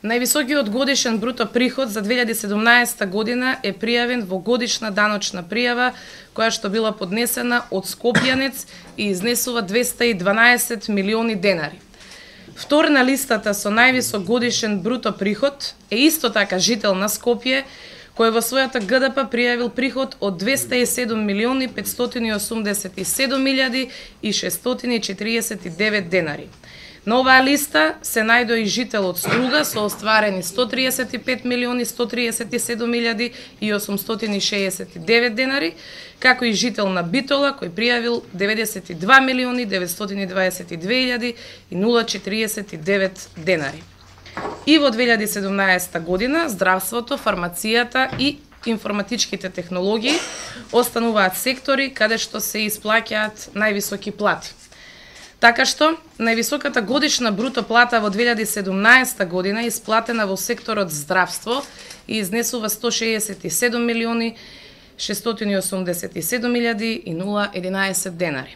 Највисокиот годишен бруто приход за 2017 година е пријавен во годишна даночна пријава која што била поднесена од скопјанец и изнесува 212 милиони денари. Втор на листата со највисок годишен бруто приход е исто така жител на Скопје, кој во својата ГДП пријавил приход од 207 милиони 587 милијади и 649 денари. На оваа листа се најдоа и жител од Струга со остварени 135 милиони 137 милијади и 869 денари, како и жител на Битола кој пријавил 92 милиони 922 и 049 денари. И во 2017 година здравството, фармацијата и информатичките технологии остануваат сектори каде што се исплаќаат највисоки плати. Така што, највисоката годишна бруто плата во 2017 година е исплатена во секторот здравство и изнесува 167 милиони 687 милијади и 011 денари.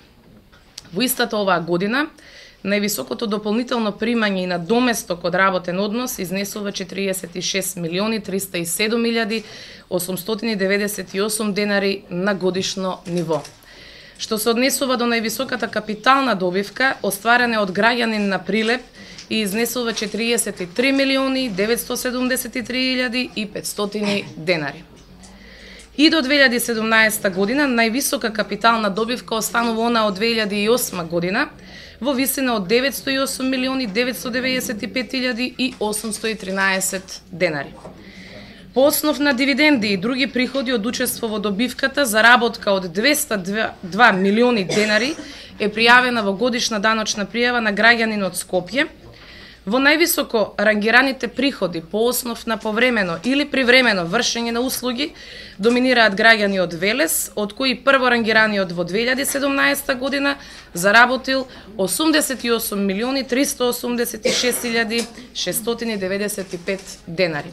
Во истата оваа година, највисокото дополнително примање и на доместок од работен однос изнесува 46 милиони 307 милијади 898 денари на годишно ниво. Што се однесува до највисоката капитална добивка, остварена од граѓанин на Прилеп и изнесува 43 милиони 973 и 500 денари. И до 2017 година највисока капитална добивка останува она од 2008 година во висина од 908 милиони 995 и 813 денари. По основ на дивиденди и други приходи од учество во добивката, заработка од 202 милиони денари е пријавена во годишна даночна пријава на граѓанин од Скопје. Во највисоко рангираните приходи по основ на повремено или привремено вршење на услуги доминираат граѓани од Велес, од кои прво рангираниот во 2017 година заработил 88 милиони 386 695 денари.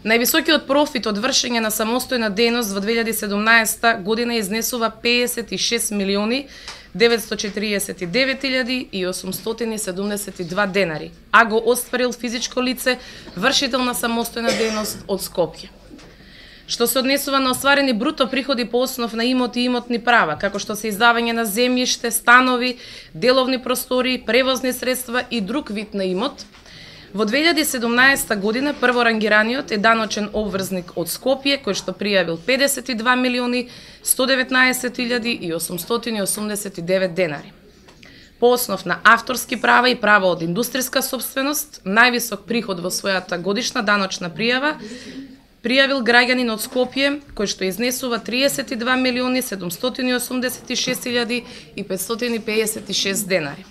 Највисокиот профит од вршење на самостојна дејност во 2017 година изнесува 56 милиони 949 и 872 денари, а го остварил физичко лице вршител на самостојна дејност од Скопје. Што се однесува на остварени бруто приходи по основ на имоти и имотни права, како што се издавање на земјиште, станови, деловни простори, превозни средства и друг вид на имот, во 2017 година прворангираниот е даночен обврзник од Скопје, кој што пријавил 52 милиони 119 и 889 денари. По основ на авторски права и права од индустријска собственост, највисок приход во својата годишна даночна пријава пријавил граѓанин од Скопје, кој што изнесува 32 милиони 786 и 556 денари.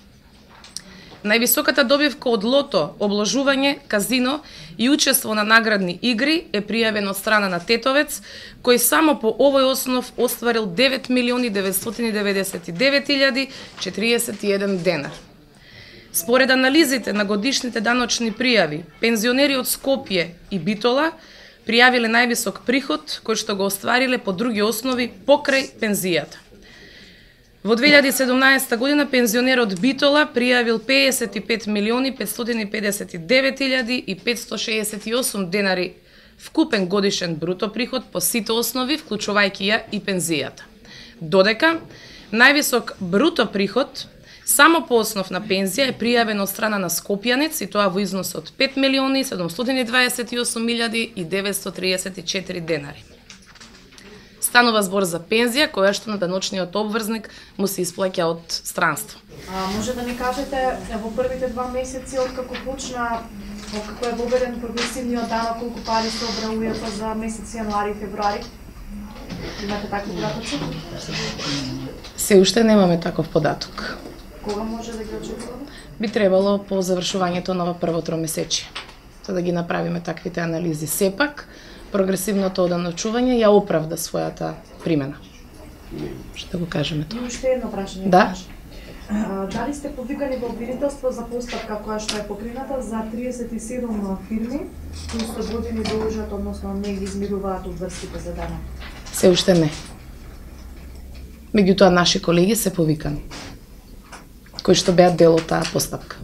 Највисоката добивка од лото, обложување, казино и учество на наградни игри е пријавен од страна на Тетовец, кој само по овој основ остварил 9 милиони 999 41 денар. Според анализите на годишните даночни пријави, пензионери од Скопје и Битола пријавиле највисок приход, кој што го оствариле по други основи покрај пензијата. Во 2017 година пензионерот Битола пријавил 55 милиони 559 и 568 денари вкупен годишен бруто приход по сите основи, вклучувајќи ја и пензијата. Додека највисок бруто приход само по основ на пензија е пријавен од страна на скопјанец и тоа во износ од 5 милиони 728 и 934 денари. Станува збор за пензија која што на даночниот обврзник му се исплаќа од странство. Може да ни кажете во првите 2 месеци од како почна, како е воведен прогресивниот данок, колку пари се обрауваат за месец јануари и февруари? Имате такви податоци? Се уште немаме таков податок. Кога може да ги очекуваме? Би требало по завршувањето на прво тромесечие, за да ги направиме таквите анализи. Сепак, прогресивното оданочување ја оправда својата примена. Што го кажеме тоа? И уште едно прашање. Да. Дали сте повикани во обвинителство за постапка која што е покрината за 37 фирми кои 100 години должат, односно не ги измируваат обврските за данок? Се уште не. Меѓутоа наши колеги се повикани, кои што беа дел од таа постапка.